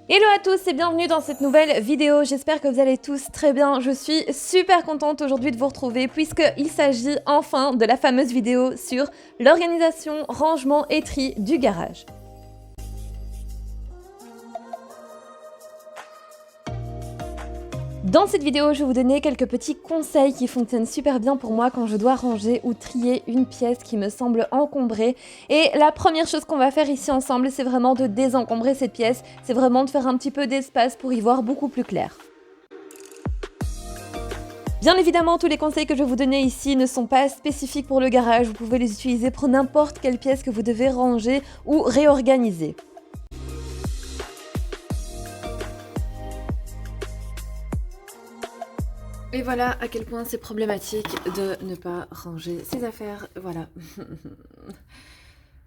Hello à tous et bienvenue dans cette nouvelle vidéo, j'espère que vous allez tous très bien. Je suis super contente aujourd'hui de vous retrouver puisqu'il s'agit enfin de la fameuse vidéo sur l'organisation, rangement et tri du garage. Dans cette vidéo, je vais vous donner quelques petits conseils qui fonctionnent super bien pour moi quand je dois ranger ou trier une pièce qui me semble encombrée. Et la première chose qu'on va faire ici ensemble, c'est vraiment de désencombrer cette pièce, c'est vraiment de faire un petit peu d'espace pour y voir beaucoup plus clair. Bien évidemment, tous les conseils que je vais vous donner ici ne sont pas spécifiques pour le garage, vous pouvez les utiliser pour n'importe quelle pièce que vous devez ranger ou réorganiser. Et voilà à quel point c'est problématique de ne pas ranger ses affaires, voilà.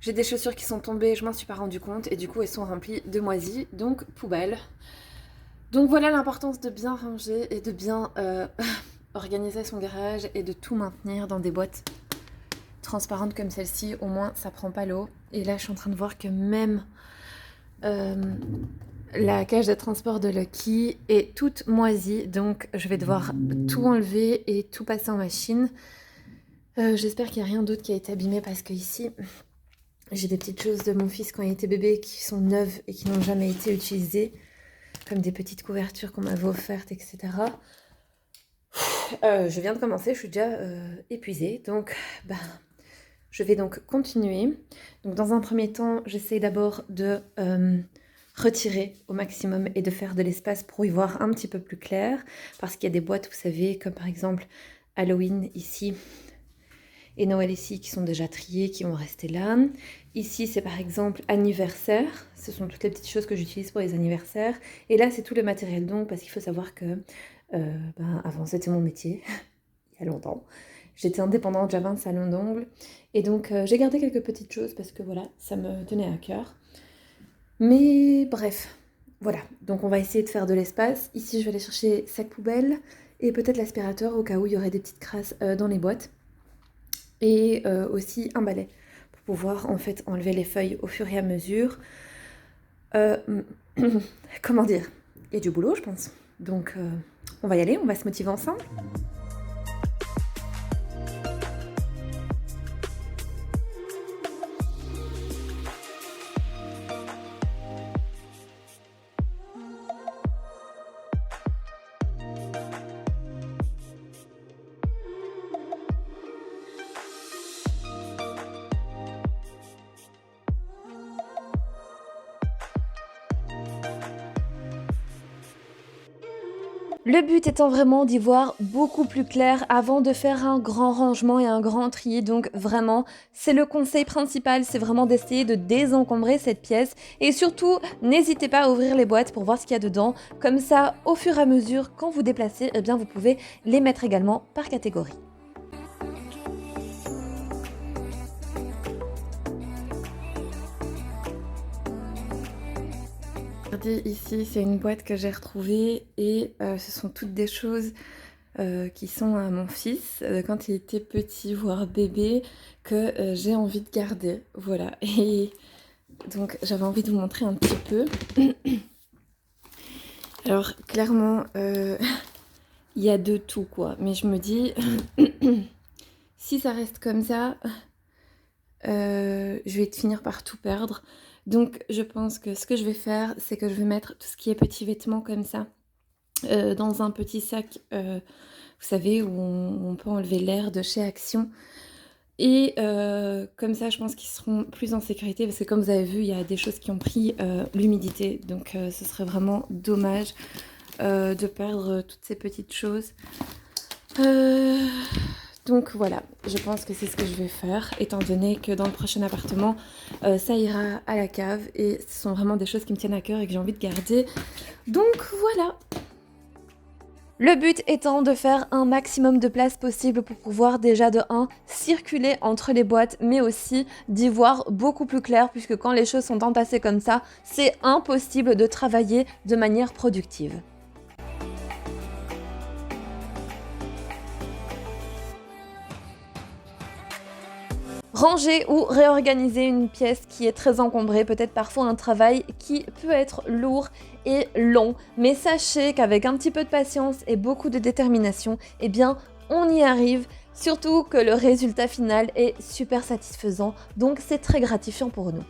J'ai des chaussures qui sont tombées, je m'en suis pas rendu compte et du coup elles sont remplies de moisis, donc poubelle. Donc voilà l'importance de bien ranger et de bien organiser son garage et de tout maintenir dans des boîtes transparentes comme celle-ci, au moins ça prend pas l'eau. Et là je suis en train de voir que même la cage de transport de Lucky est toute moisie, donc je vais devoir tout enlever et tout passer en machine. J'espère qu'il n'y a rien d'autre qui a été abîmé parce que ici j'ai des petites choses de mon fils quand il était bébé qui sont neuves et qui n'ont jamais été utilisées, comme des petites couvertures qu'on m'avait offertes, etc. Je viens de commencer, je suis déjà épuisée, donc je vais donc continuer. Donc dans un premier temps, j'essaie d'abord de retirer au maximum et de faire de l'espace pour y voir un petit peu plus clair, parce qu'il y a des boîtes, vous savez, comme par exemple Halloween ici et Noël ici qui sont déjà triées, qui vont rester là. Ici c'est par exemple anniversaire, ce sont toutes les petites choses que j'utilise pour les anniversaires, et là c'est tout le matériel donc, parce qu'il faut savoir que avant c'était mon métier, il y a longtemps. J'étais indépendante, j'avais un salon d'ongles, et donc j'ai gardé quelques petites choses parce que voilà, ça me tenait à cœur. Mais bref, voilà, donc on va essayer de faire de l'espace. Ici je vais aller chercher sac poubelle et peut-être l'aspirateur au cas où il y aurait des petites crasses dans les boîtes. Et aussi un balai pour pouvoir en fait enlever les feuilles au fur et à mesure. Comment dire, il y a du boulot je pense. Donc on va y aller, on va se motiver ensemble. Le but étant vraiment d'y voir beaucoup plus clair avant de faire un grand rangement et un grand tri, donc vraiment c'est le conseil principal, c'est vraiment d'essayer de désencombrer cette pièce et surtout n'hésitez pas à ouvrir les boîtes pour voir ce qu'il y a dedans, comme ça au fur et à mesure quand vous déplacez, eh bien vous pouvez les mettre également par catégorie. Regardez ici, c'est une boîte que j'ai retrouvée et ce sont toutes des choses qui sont à mon fils quand il était petit, voire bébé, que j'ai envie de garder. Voilà, et donc j'avais envie de vous montrer un petit peu. Alors clairement, il y a de tout quoi, mais je me dis, si ça reste comme ça, je vais finir par tout perdre. Donc je pense que ce que je vais faire, c'est que je vais mettre tout ce qui est petits vêtements comme ça dans un petit sac, vous savez, où on peut enlever l'air de chez Action. Et comme ça, je pense qu'ils seront plus en sécurité, parce que comme vous avez vu, il y a des choses qui ont pris l'humidité. Donc ce serait vraiment dommage de perdre toutes ces petites choses. Donc voilà, je pense que c'est ce que je vais faire, étant donné que dans le prochain appartement, ça ira à la cave. Et ce sont vraiment des choses qui me tiennent à cœur et que j'ai envie de garder. Donc voilà. Le but étant de faire un maximum de place possible pour pouvoir déjà de 1 circuler entre les boîtes, mais aussi d'y voir beaucoup plus clair, puisque quand les choses sont entassées comme ça, c'est impossible de travailler de manière productive. Ranger ou réorganiser une pièce qui est très encombrée, peut-être parfois un travail qui peut être lourd et long, mais sachez qu'avec un petit peu de patience et beaucoup de détermination, eh bien, on y arrive, surtout que le résultat final est super satisfaisant, donc c'est très gratifiant pour nous.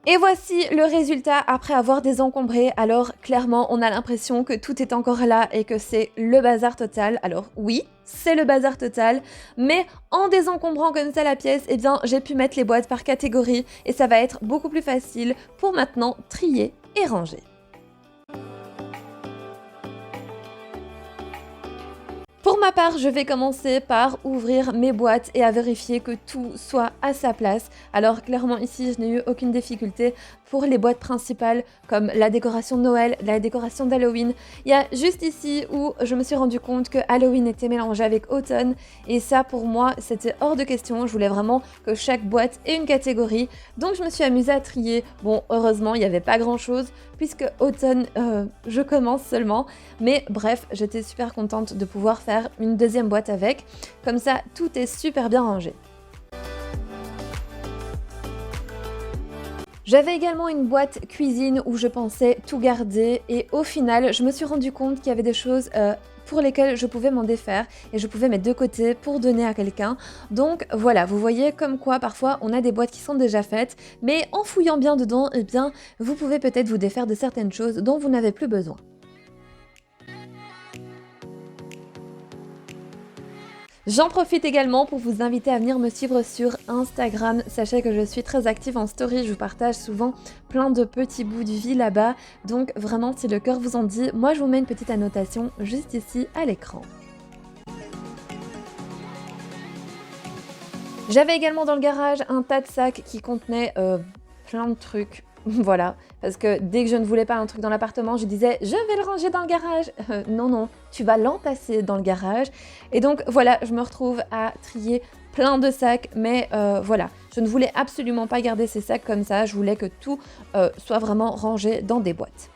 Et voici le résultat après avoir désencombré. Alors clairement, on a l'impression que tout est encore là et que c'est le bazar total. Alors oui, c'est le bazar total, mais en désencombrant comme ça la pièce, eh bien j'ai pu mettre les boîtes par catégorie et ça va être beaucoup plus facile pour maintenant trier et ranger. Pour ma part, je vais commencer par ouvrir mes boîtes et à vérifier que tout soit à sa place. Alors clairement ici, je n'ai eu aucune difficulté pour les boîtes principales comme la décoration de Noël, la décoration d'Halloween. Il y a juste ici où je me suis rendu compte que Halloween était mélangé avec automne et ça pour moi c'était hors de question. Je voulais vraiment que chaque boîte ait une catégorie. Donc je me suis amusée à trier. Bon, heureusement, il n'y avait pas grand chose puisque automne, je commence seulement. Mais bref, j'étais super contente de pouvoir faire une deuxième boîte avec. Comme ça, tout est super bien rangé. J'avais également une boîte cuisine où je pensais tout garder et au final, je me suis rendu compte qu'il y avait des choses pour lesquelles je pouvais m'en défaire et je pouvais mettre de côté pour donner à quelqu'un. Donc voilà, vous voyez comme quoi parfois on a des boîtes qui sont déjà faites, mais en fouillant bien dedans, eh bien, vous pouvez peut-être vous défaire de certaines choses dont vous n'avez plus besoin. J'en profite également pour vous inviter à venir me suivre sur Instagram. Sachez que je suis très active en story, je vous partage souvent plein de petits bouts de vie là-bas. Donc vraiment, si le cœur vous en dit, moi je vous mets une petite annotation juste ici à l'écran. J'avais également dans le garage un tas de sacs qui contenaient plein de trucs. Voilà, parce que dès que je ne voulais pas un truc dans l'appartement, je disais je vais le ranger dans le garage. Non, non, tu vas l'entasser dans le garage. Et donc voilà, je me retrouve à trier plein de sacs, mais voilà, je ne voulais absolument pas garder ces sacs comme ça. Je voulais que tout soit vraiment rangé dans des boîtes.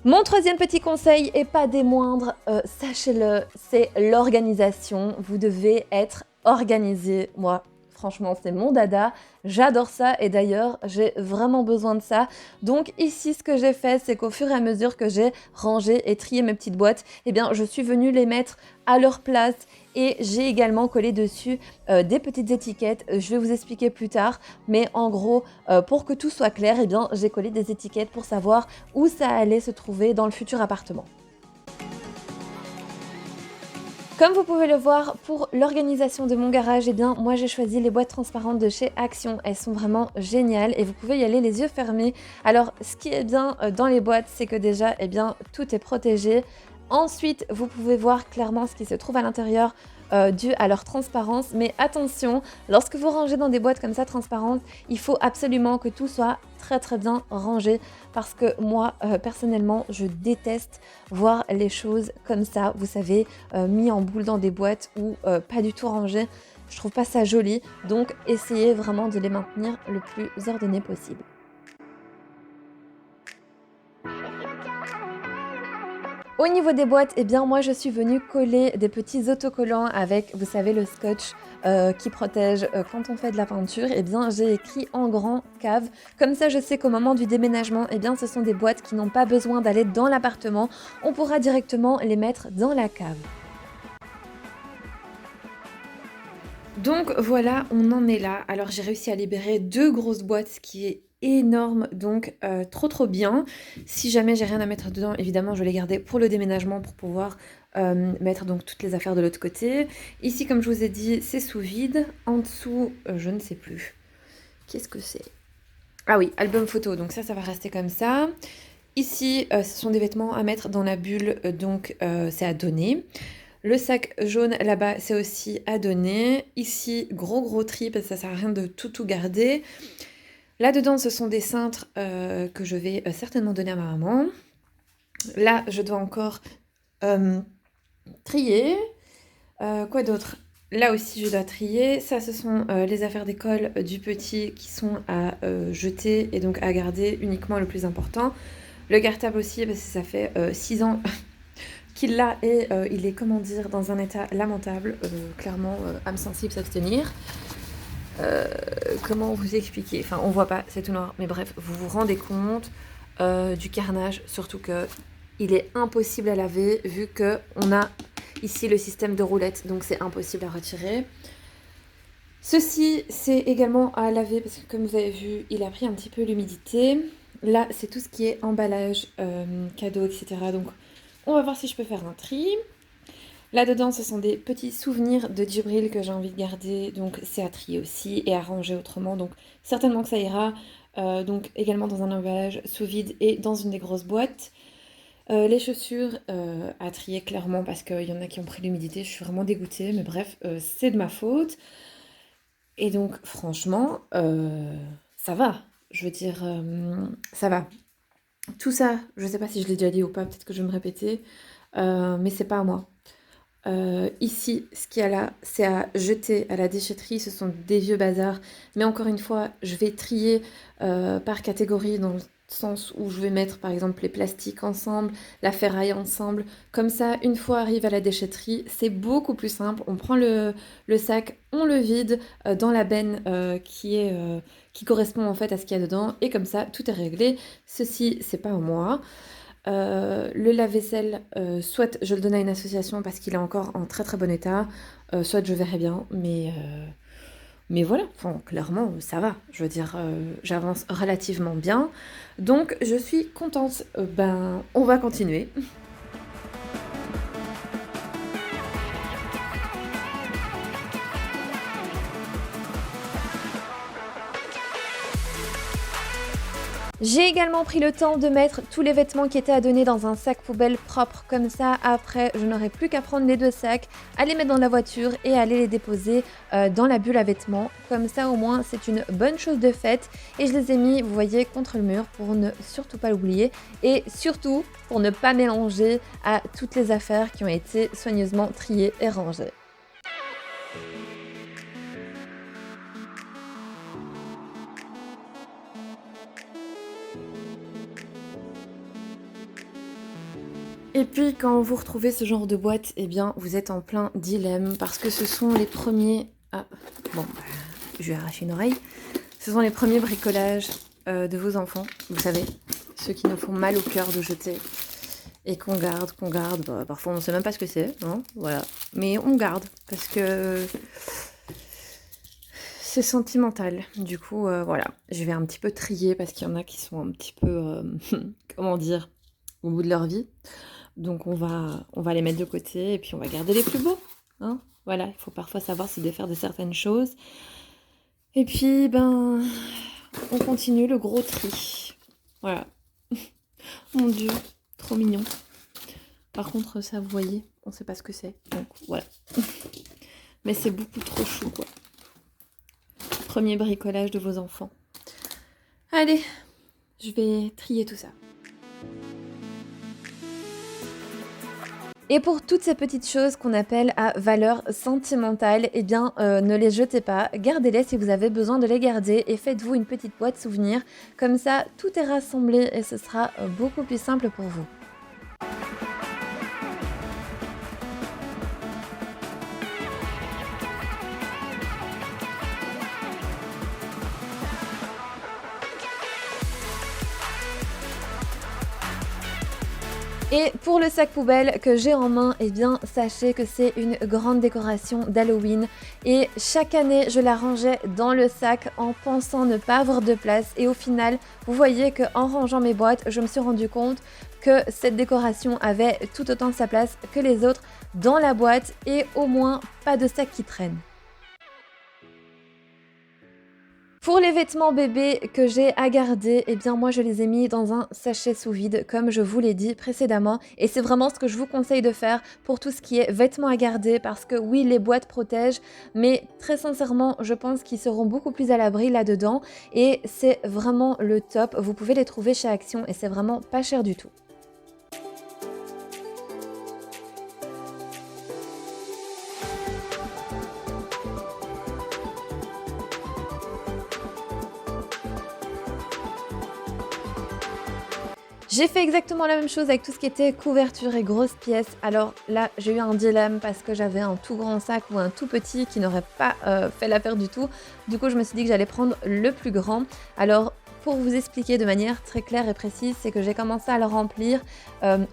Mon troisième petit conseil, et pas des moindres, sachez-le, c'est l'organisation. Vous devez être organisé. Moi, franchement, c'est mon dada. J'adore ça et d'ailleurs, j'ai vraiment besoin de ça. Donc ici, ce que j'ai fait, c'est qu'au fur et à mesure que j'ai rangé et trié mes petites boîtes, eh bien, je suis venue les mettre à leur place et j'ai également collé dessus des petites étiquettes. Je vais vous expliquer plus tard, mais en gros, pour que tout soit clair, eh bien, j'ai collé des étiquettes pour savoir où ça allait se trouver dans le futur appartement. Comme vous pouvez le voir, pour l'organisation de mon garage, eh bien, moi j'ai choisi les boîtes transparentes de chez Action. Elles sont vraiment géniales et vous pouvez y aller les yeux fermés. Alors, ce qui est bien dans les boîtes, c'est que déjà, eh bien, tout est protégé. Ensuite, vous pouvez voir clairement ce qui se trouve à l'intérieur dû à leur transparence. Mais attention, lorsque vous rangez dans des boîtes comme ça transparentes, il faut absolument que tout soit très très bien rangé parce que moi, personnellement, je déteste voir les choses comme ça, vous savez, mis en boule dans des boîtes ou pas du tout rangées. Je trouve pas ça joli, donc essayez vraiment de les maintenir le plus ordonné possible. Au niveau des boîtes, eh bien moi je suis venue coller des petits autocollants avec, vous savez, le scotch qui protège quand on fait de la peinture. Eh bien j'ai écrit en grand cave. Comme ça je sais qu'au moment du déménagement, eh bien ce sont des boîtes qui n'ont pas besoin d'aller dans l'appartement. On pourra directement les mettre dans la cave. Donc voilà, on en est là. Alors j'ai réussi à libérer 2 grosses boîtes, ce qui est énorme, donc trop bien. Si jamais j'ai rien à mettre dedans, évidemment je vais les garder pour le déménagement pour pouvoir mettre donc toutes les affaires de l'autre côté. Ici, comme je vous ai dit, c'est sous vide. En dessous, je ne sais plus. Qu'est-ce que c'est? Ah oui, album photo, donc ça va rester comme ça. Ici, ce sont des vêtements à mettre dans la bulle, donc c'est à donner. Le sac jaune là-bas, c'est aussi à donner. Ici, gros tri, parce que ça sert à rien de tout garder. Là-dedans, ce sont des cintres que je vais certainement donner à ma maman. Là, je dois encore trier. Quoi d'autre? là aussi je dois trier. Ça, ce sont les affaires d'école du petit qui sont à jeter et donc à garder uniquement le plus important. Le cartable aussi, parce que ça fait 6 ans qu'il l'a et il est, comment dire, dans un état lamentable. Clairement, âme sensible, s'abstenir. Comment vous expliquer? Enfin, on voit pas, c'est tout noir. Mais bref, vous vous rendez compte du carnage, surtout que il est impossible à laver vu que on a ici le système de roulette, donc c'est impossible à retirer. Ceci, c'est également à laver parce que comme vous avez vu, il a pris un petit peu l'humidité. Là, c'est tout ce qui est emballage, cadeaux, etc. Donc, on va voir si je peux faire un tri. Là-dedans, ce sont des petits souvenirs de Djibril que j'ai envie de garder. Donc, c'est à trier aussi et à ranger autrement. Donc, certainement que ça ira. Donc, également dans un emballage sous vide et dans une des grosses boîtes. Les chaussures à trier clairement parce qu'il y en a qui ont pris l'humidité. Je suis vraiment dégoûtée. Mais bref, c'est de ma faute. Et donc, franchement, ça va. Je veux dire, ça va. Tout ça, je ne sais pas si je l'ai déjà dit ou pas, peut-être que je vais me répéter, mais c'est pas à moi. Ici, ce qu'il y a là, c'est à jeter à la déchetterie, ce sont des vieux bazars. Mais encore une fois, je vais trier par catégorie dans le sens où je vais mettre par exemple les plastiques ensemble, la ferraille ensemble. Comme ça, une fois arrive à la déchetterie, c'est beaucoup plus simple. On prend le sac, on le vide dans la benne qui correspond en fait à ce qu'il y a dedans. Et comme ça, tout est réglé. Ceci, c'est pas à moi. Le lave-vaisselle, soit je le donne à une association parce qu'il est encore en très très bon état, soit je verrai bien, mais voilà, enfin, clairement ça va, je veux dire, j'avance relativement bien, donc je suis contente. Ben, on va continuer. J'ai également pris le temps de mettre tous les vêtements qui étaient à donner dans un sac poubelle propre, comme ça après je n'aurai plus qu'à prendre les 2 sacs, à les mettre dans la voiture et aller les déposer dans la bulle à vêtements. Comme ça au moins c'est une bonne chose de faite et je les ai mis, vous voyez, contre le mur pour ne surtout pas l'oublier et surtout pour ne pas mélanger à toutes les affaires qui ont été soigneusement triées et rangées. Et puis quand vous retrouvez ce genre de boîte, eh bien vous êtes en plein dilemme parce que ce sont les premiers... Ah, bon, je vais arracher une oreille. Ce sont les premiers bricolages de vos enfants, vous savez, ceux qui nous font mal au cœur de jeter et qu'on garde, bah, parfois on ne sait même pas ce que c'est, hein, voilà. Mais on garde parce que c'est sentimental. Du coup, voilà, je vais un petit peu trier parce qu'il y en a qui sont un petit peu, comment dire, au bout de leur vie. Donc on va les mettre de côté et puis on va garder les plus beaux. Hein, voilà, il faut parfois savoir se défaire de certaines choses. Et puis, ben, on continue le gros tri. Voilà. Mon Dieu, trop mignon. Par contre, ça, vous voyez, on sait pas ce que c'est. Donc, voilà. Mais c'est beaucoup trop chou, quoi. Premier bricolage de vos enfants. Allez, je vais trier tout ça. Et pour toutes ces petites choses qu'on appelle à valeur sentimentale, eh bien ne les jetez pas, gardez-les si vous avez besoin de les garder et faites-vous une petite boîte souvenir. Comme ça, tout est rassemblé et ce sera beaucoup plus simple pour vous. Et pour le sac poubelle que j'ai en main, eh bien sachez que c'est une grande décoration d'Halloween et chaque année je la rangeais dans le sac en pensant ne pas avoir de place et au final vous voyez qu'en rangeant mes boîtes je me suis rendu compte que cette décoration avait tout autant de sa place que les autres dans la boîte et au moins pas de sac qui traîne. Pour les vêtements bébés que j'ai à garder, eh bien moi je les ai mis dans un sachet sous vide comme je vous l'ai dit précédemment et c'est vraiment ce que je vous conseille de faire pour tout ce qui est vêtements à garder parce que oui les boîtes protègent mais très sincèrement je pense qu'ils seront beaucoup plus à l'abri là-dedans et c'est vraiment le top, vous pouvez les trouver chez Action et c'est vraiment pas cher du tout. J'ai fait exactement la même chose avec tout ce qui était couverture et grosses pièces. Alors là, j'ai eu un dilemme parce que j'avais un tout grand sac ou un tout petit qui n'aurait pas fait l'affaire du tout. Du coup, je me suis dit que j'allais prendre le plus grand. Alors, pour vous expliquer de manière très claire et précise, c'est que j'ai commencé à le remplir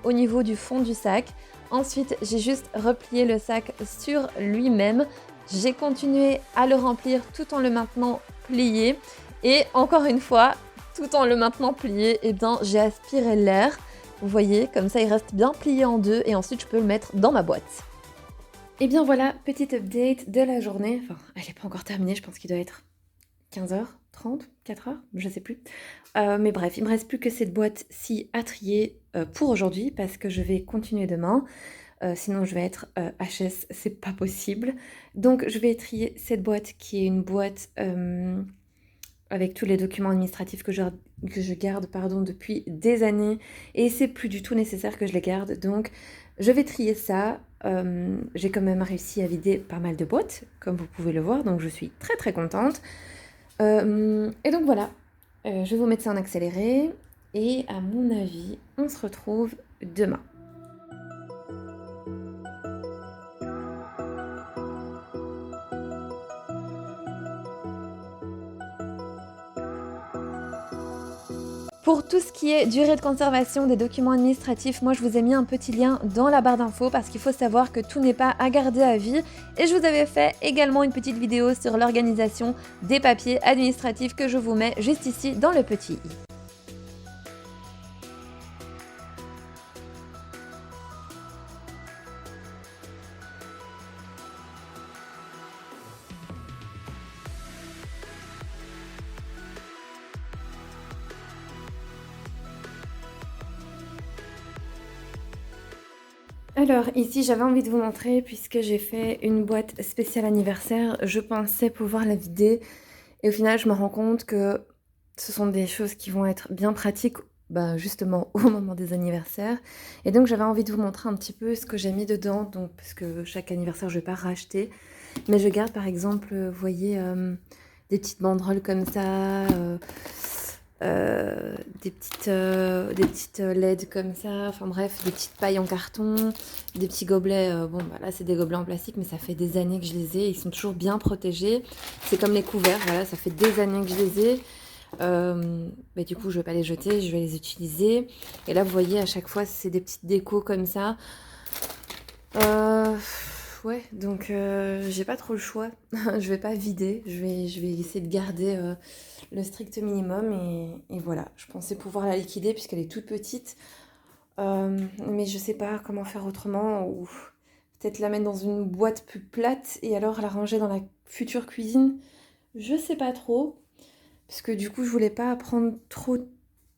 au niveau du fond du sac. Ensuite, j'ai juste replié le sac sur lui-même. J'ai continué à le remplir tout en le maintenant plié. Et encore une fois, tout en le maintenant plié, eh bien, j'ai aspiré l'air. Vous voyez, comme ça, il reste bien plié en deux et ensuite, je peux le mettre dans ma boîte. Et bien voilà, petite update de la journée. Enfin, elle n'est pas encore terminée, je pense qu'il doit être 15h30, 4h, je sais plus. Mais bref, il me reste plus que cette boîte-ci à trier pour aujourd'hui parce que je vais continuer demain. Sinon, je vais être HS, c'est pas possible. Donc, je vais trier cette boîte qui est une boîte avec tous les documents administratifs que je garde depuis des années et c'est plus du tout nécessaire que je les garde. Donc, je vais trier ça. J'ai quand même réussi à vider pas mal de boîtes, comme vous pouvez le voir, donc je suis très très contente. Et donc voilà, je vais vous mettre ça en accéléré et à mon avis, on se retrouve demain. Pour tout ce qui est durée de conservation des documents administratifs, moi je vous ai mis un petit lien dans la barre d'infos parce qu'il faut savoir que tout n'est pas à garder à vie. Et je vous avais fait également une petite vidéo sur l'organisation des papiers administratifs que je vous mets juste ici dans le petit i. Alors ici j'avais envie de vous montrer puisque j'ai fait une boîte spéciale anniversaire, je pensais pouvoir la vider et au final je me rends compte que ce sont des choses qui vont être bien pratiques justement au moment des anniversaires et donc j'avais envie de vous montrer un petit peu ce que j'ai mis dedans, donc parce que chaque anniversaire je vais pas racheter mais je garde par exemple, vous voyez, des petites banderoles comme ça, des petites LED comme ça, enfin bref, des petites pailles en carton, des petits gobelets, là c'est des gobelets en plastique mais ça fait des années que je les ai, ils sont toujours bien protégés, c'est comme les couverts, voilà, ça fait des années que je les ai, du coup je vais pas les jeter, je vais les utiliser, et là vous voyez à chaque fois c'est des petites décos comme ça, ouais, donc j'ai pas trop le choix, je vais pas vider, je vais essayer de garder le strict minimum et voilà, je pensais pouvoir la liquider puisqu'elle est toute petite, mais je sais pas comment faire autrement, ou peut-être la mettre dans une boîte plus plate et alors la ranger dans la future cuisine, je sais pas trop, parce que du coup je voulais pas prendre trop de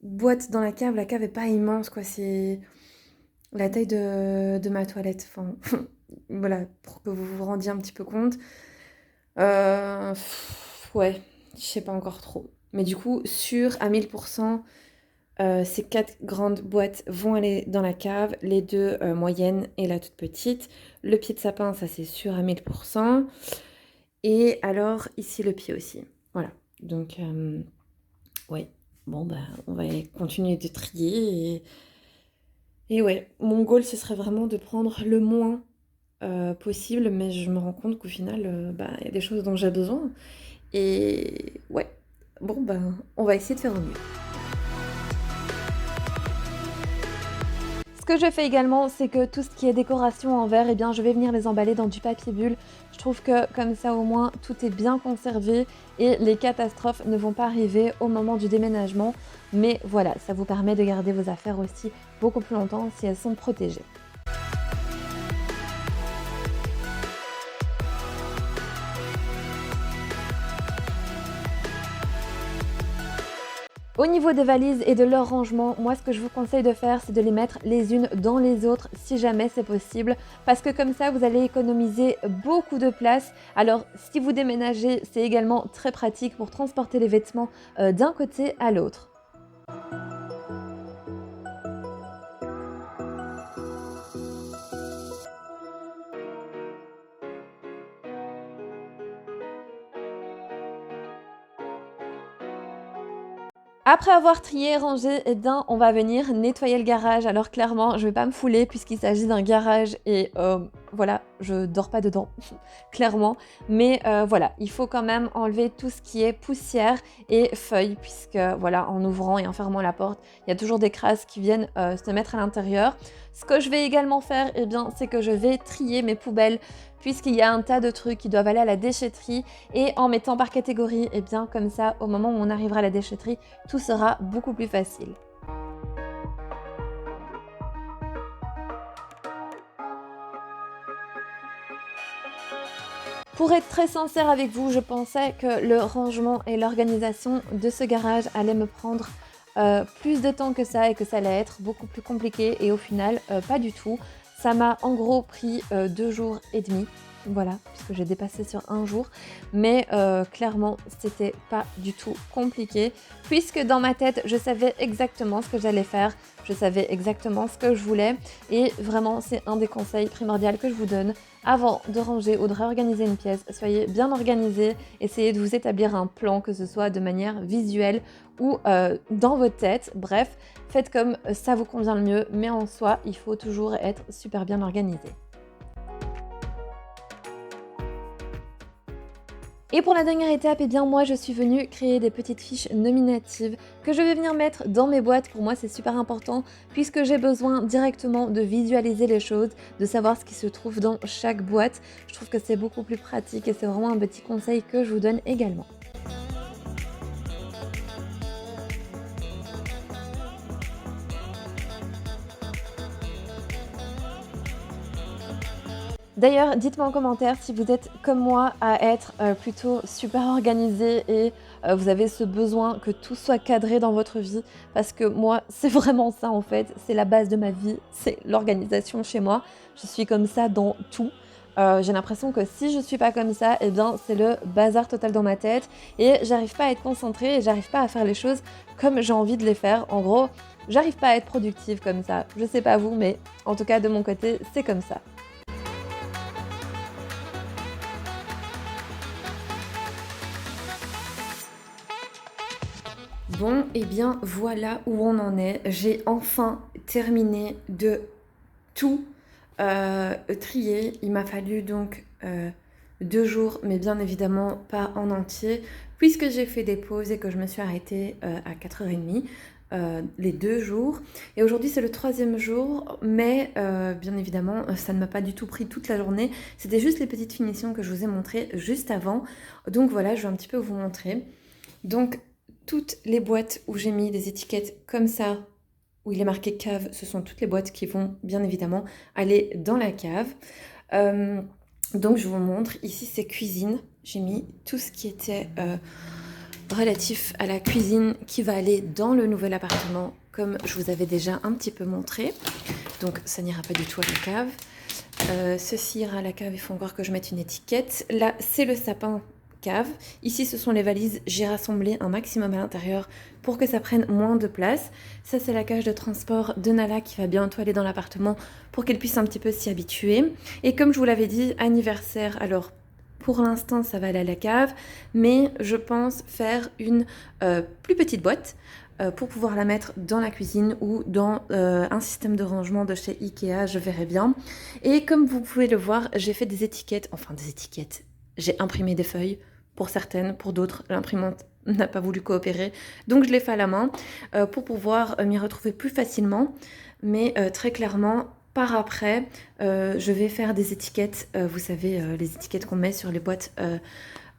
boîtes dans la cave est pas immense quoi, c'est la taille de ma toilette, enfin voilà, pour que vous vous rendiez un petit peu compte. Ouais, je sais pas encore trop. Mais du coup, sûr à 1000%, ces 4 grandes boîtes vont aller dans la cave, les 2 moyennes et la toute petite. Le pied de sapin, ça c'est sûr à 1000%. Et alors, ici, le pied aussi. Voilà. Donc, ouais. Bon, on va continuer de trier. Et ouais, mon goal, ce serait vraiment de prendre le moins possible, mais je me rends compte qu'au final, il y a des choses dont j'ai besoin. Et ouais, on va essayer de faire au mieux. Ce que je fais également, c'est que tout ce qui est décoration en verre, eh bien, je vais venir les emballer dans du papier bulle. Je trouve que comme ça, au moins, tout est bien conservé et les catastrophes ne vont pas arriver au moment du déménagement. Mais voilà, ça vous permet de garder vos affaires aussi beaucoup plus longtemps si elles sont protégées. Au niveau des valises et de leur rangement, moi ce que je vous conseille de faire, c'est de les mettre les unes dans les autres si jamais c'est possible, parce que comme ça vous allez économiser beaucoup de place. Alors si vous déménagez, c'est également très pratique pour transporter les vêtements d'un côté à l'autre. Après avoir trié et rangé, eh bien, on va venir nettoyer le garage. Alors clairement, je vais pas me fouler puisqu'il s'agit d'un garage et voilà, je dors pas dedans, clairement. Mais voilà, il faut quand même enlever tout ce qui est poussière et feuilles puisque voilà, en ouvrant et en fermant la porte, il y a toujours des crasses qui viennent se mettre à l'intérieur. Ce que je vais également faire, eh bien, c'est que je vais trier mes poubelles puisqu'il y a un tas de trucs qui doivent aller à la déchetterie et en mettant par catégorie, eh bien, comme ça, au moment où on arrivera à la déchetterie, tout sera beaucoup plus facile. Pour être très sincère avec vous, je pensais que le rangement et l'organisation de ce garage allaient me prendre plus de temps que ça et que ça allait être beaucoup plus compliqué et au final, pas du tout. Ça m'a en gros pris 2 jours et demi. Voilà, puisque j'ai dépassé sur un jour. Mais clairement, c'était pas du tout compliqué. Puisque dans ma tête, je savais exactement ce que j'allais faire. Je savais exactement ce que je voulais. Et vraiment, c'est un des conseils primordiaux que je vous donne. Avant de ranger ou de réorganiser une pièce, soyez bien organisé. Essayez de vous établir un plan, que ce soit de manière visuelle ou dans votre tête. Bref, faites comme ça vous convient le mieux. Mais en soi, il faut toujours être super bien organisé. Et pour la dernière étape, eh bien moi je suis venue créer des petites fiches nominatives que je vais venir mettre dans mes boîtes. Pour moi c'est super important puisque j'ai besoin directement de visualiser les choses, de savoir ce qui se trouve dans chaque boîte. Je trouve que c'est beaucoup plus pratique et c'est vraiment un petit conseil que je vous donne également. D'ailleurs, dites-moi en commentaire si vous êtes comme moi à être plutôt super organisé et vous avez ce besoin que tout soit cadré dans votre vie. Parce que moi, c'est vraiment ça en fait. C'est la base de ma vie, c'est l'organisation chez moi. Je suis comme ça dans tout. J'ai l'impression que si je suis pas comme ça, eh bien c'est le bazar total dans ma tête. Et j'arrive pas à être concentrée et j'arrive pas à faire les choses comme j'ai envie de les faire. En gros, j'arrive pas à être productive comme ça. Je sais pas vous, mais en tout cas de mon côté, c'est comme ça. Bon, et bien voilà où on en est. J'ai enfin terminé de tout trier. Il m'a fallu donc 2 jours, mais bien évidemment pas en entier, puisque j'ai fait des pauses et que je me suis arrêtée à 4h30. Les 2 jours. Et aujourd'hui, c'est le 3e jour, mais bien évidemment, ça ne m'a pas du tout pris toute la journée. C'était juste les petites finitions que je vous ai montrées juste avant. Donc voilà, je vais un petit peu vous montrer. Donc, toutes les boîtes où j'ai mis des étiquettes comme ça, où il est marqué cave, ce sont toutes les boîtes qui vont bien évidemment aller dans la cave. Donc je vous montre, ici c'est cuisine, j'ai mis tout ce qui était relatif à la cuisine qui va aller dans le nouvel appartement, comme je vous avais déjà un petit peu montré. Donc ça n'ira pas du tout à la cave. Ceci ira à la cave, il faut encore que je mette une étiquette. Là c'est le sapin cave. Ici, ce sont les valises. J'ai rassemblé un maximum à l'intérieur pour que ça prenne moins de place. Ça, c'est la cage de transport de Nala qui va bientôt aller dans l'appartement pour qu'elle puisse un petit peu s'y habituer. Et comme je vous l'avais dit, anniversaire, alors pour l'instant, ça va aller à la cave, mais je pense faire une plus petite boîte pour pouvoir la mettre dans la cuisine ou dans un système de rangement de chez Ikea, je verrai bien. Et comme vous pouvez le voir, j'ai fait des étiquettes, enfin des étiquettes. J'ai imprimé des feuilles, pour certaines, pour d'autres, l'imprimante n'a pas voulu coopérer. Donc je l'ai fait à la main pour pouvoir m'y retrouver plus facilement. Mais très clairement, par après, je vais faire des étiquettes, vous savez, les étiquettes qu'on met sur les boîtes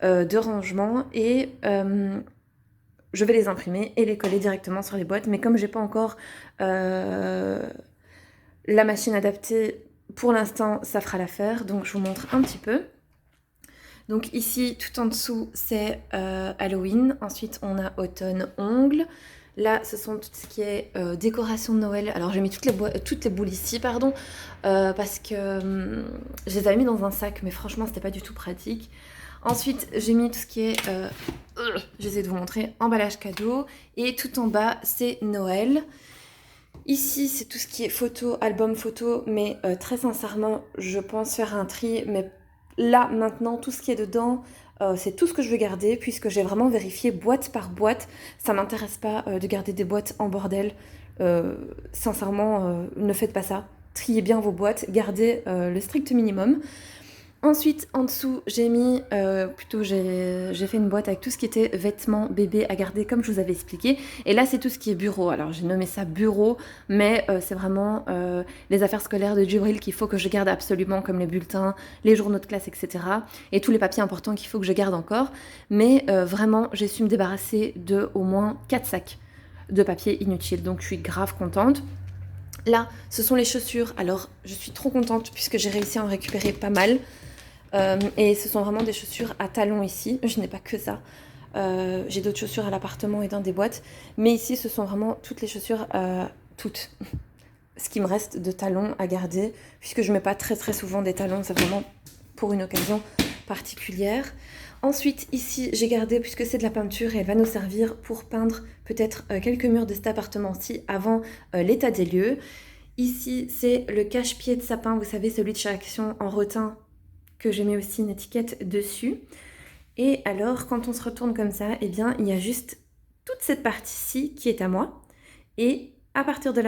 de rangement. Et je vais les imprimer et les coller directement sur les boîtes. Mais comme j'ai pas encore la machine adaptée, pour l'instant, ça fera l'affaire. Donc je vous montre un petit peu. Donc ici, tout en dessous, c'est Halloween. Ensuite, on a automne, ongles. Là, ce sont tout ce qui est décoration de Noël. Alors, j'ai mis toutes les boules ici, pardon, parce que je les avais mis dans un sac, mais franchement, c'était pas du tout pratique. Ensuite, j'ai mis tout ce qui est, j'essaie de vous montrer, emballage cadeau. Et tout en bas, c'est Noël. Ici, c'est tout ce qui est photo, album photo, mais très sincèrement, je pense faire un tri, mais là, maintenant, tout ce qui est dedans, c'est tout ce que je veux garder puisque j'ai vraiment vérifié boîte par boîte. Ça m'intéresse pas de garder des boîtes en bordel. Sincèrement, ne faites pas ça. Triez bien vos boîtes, gardez le strict minimum. Ensuite, en dessous, j'ai fait une boîte avec tout ce qui était vêtements bébés à garder, comme je vous avais expliqué. Et là, c'est tout ce qui est bureau. Alors, j'ai nommé ça bureau, mais c'est vraiment les affaires scolaires de Djibril qu'il faut que je garde absolument, comme les bulletins, les journaux de classe, etc. Et tous les papiers importants qu'il faut que je garde encore. Mais vraiment, j'ai su me débarrasser de au moins 4 sacs de papier inutiles. Donc, je suis grave contente. Là, ce sont les chaussures. Alors, je suis trop contente puisque j'ai réussi à en récupérer pas mal. Et ce sont vraiment des chaussures à talons ici. Je n'ai pas que ça. J'ai d'autres chaussures à l'appartement et dans des boîtes. Mais ici, ce sont vraiment toutes les chaussures, toutes. Ce qui me reste de talons à garder, puisque je ne mets pas très très souvent des talons. C'est vraiment pour une occasion particulière. Ensuite, ici, j'ai gardé, puisque c'est de la peinture, et elle va nous servir pour peindre peut-être quelques murs de cet appartement-ci avant l'état des lieux. Ici, c'est le cache-pied de sapin, vous savez, celui de chez Action en rotin, que j'ai mis aussi une étiquette dessus. Et alors, quand on se retourne comme ça, eh bien, il y a juste toute cette partie-ci qui est à moi. Et à partir de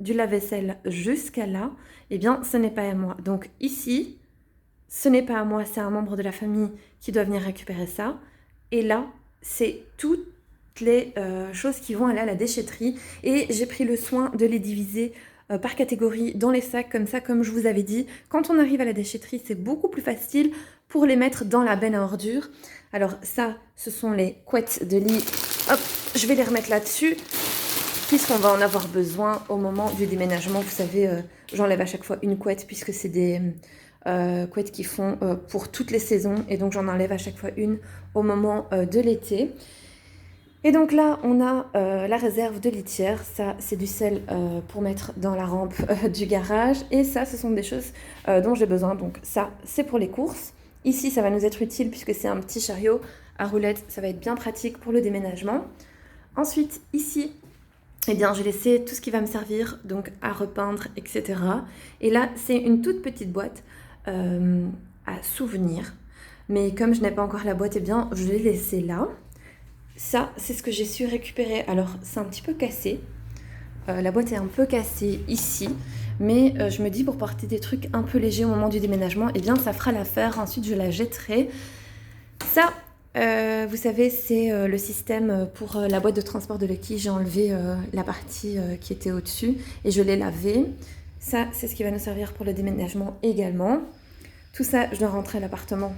du lave-vaisselle jusqu'à là, eh bien, ce n'est pas à moi. Donc ici, ce n'est pas à moi, c'est un membre de la famille qui doit venir récupérer ça. Et là, c'est toutes les choses qui vont aller à la déchetterie. Et j'ai pris le soin de les diviser par catégorie dans les sacs, comme ça, comme je vous avais dit. Quand on arrive à la déchetterie, c'est beaucoup plus facile pour les mettre dans la benne à ordures. Alors ça, ce sont les couettes de lit. Hop, je vais les remettre là-dessus, puisqu'on va en avoir besoin au moment du déménagement. Vous savez, j'enlève à chaque fois une couette, puisque c'est des couettes qui font pour toutes les saisons. Et donc j'en enlève à chaque fois une au moment de l'été. Et donc là, on a la réserve de litière. Ça, c'est du sel pour mettre dans la rampe du garage. Et ça, ce sont des choses dont j'ai besoin. Donc ça, c'est pour les courses. Ici, ça va nous être utile puisque c'est un petit chariot à roulettes. Ça va être bien pratique pour le déménagement. Ensuite, ici, eh bien, j'ai laissé tout ce qui va me servir donc à repeindre, etc. Et là, c'est une toute petite boîte à souvenirs. Mais comme je n'ai pas encore la boîte, eh bien, je l'ai laissée là. Ça, c'est ce que j'ai su récupérer. Alors, c'est un petit peu cassé. La boîte est un peu cassée ici. Mais je me dis, pour porter des trucs un peu légers au moment du déménagement, eh bien, ça fera l'affaire. Ensuite, je la jetterai. Ça, vous savez, c'est le système pour la boîte de transport de Lucky. J'ai enlevé la partie qui était au-dessus et je l'ai lavée. Ça, c'est ce qui va nous servir pour le déménagement également. Tout ça, je dois rentrer à l'appartement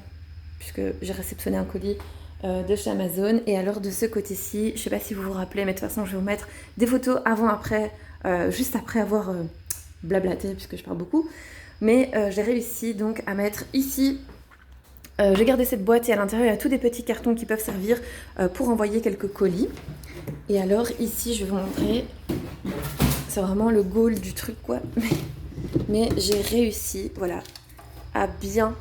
puisque j'ai réceptionné un colis de chez Amazon. Et alors de ce côté-ci, je ne sais pas si vous vous rappelez, mais de toute façon je vais vous mettre des photos avant-après, juste après avoir blablaté, puisque je parle beaucoup. Mais j'ai réussi donc à mettre ici, j'ai gardé cette boîte et à l'intérieur il y a tous des petits cartons qui peuvent servir pour envoyer quelques colis. Et alors ici je vais vous montrer, c'est vraiment le goal du truc quoi, mais j'ai réussi, voilà, à bien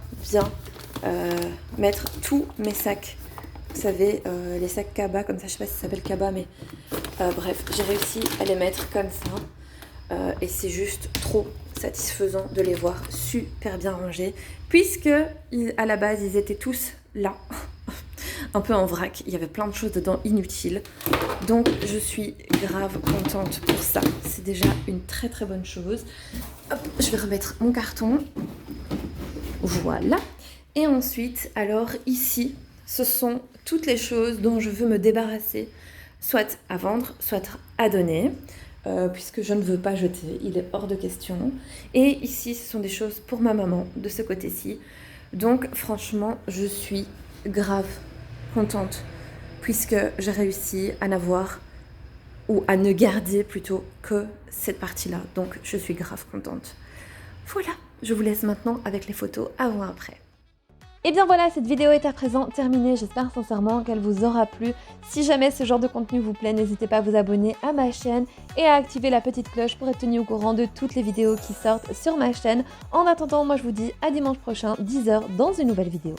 mettre tous mes sacs. Vous savez, les sacs Kaba, comme ça, je sais pas si ça s'appelle Kaba, mais bref, j'ai réussi à les mettre comme ça. Et c'est juste trop satisfaisant de les voir super bien rangés, puisque à la base, ils étaient tous là, un peu en vrac. Il y avait plein de choses dedans inutiles. Donc, je suis grave contente pour ça. C'est déjà une très très bonne chose. Hop, je vais remettre mon carton. Voilà. Et ensuite, alors ici, ce sont toutes les choses dont je veux me débarrasser, soit à vendre, soit à donner, puisque je ne veux pas jeter, il est hors de question. Et ici, ce sont des choses pour ma maman, de ce côté-ci. Donc franchement, je suis grave contente, puisque j'ai réussi à n'avoir, ou à ne garder plutôt, que cette partie-là. Donc je suis grave contente. Voilà, je vous laisse maintenant avec les photos avant-après. Et bien voilà, cette vidéo est à présent terminée, j'espère sincèrement qu'elle vous aura plu. Si jamais ce genre de contenu vous plaît, n'hésitez pas à vous abonner à ma chaîne et à activer la petite cloche pour être tenu au courant de toutes les vidéos qui sortent sur ma chaîne. En attendant, moi je vous dis à dimanche prochain, 10h, dans une nouvelle vidéo.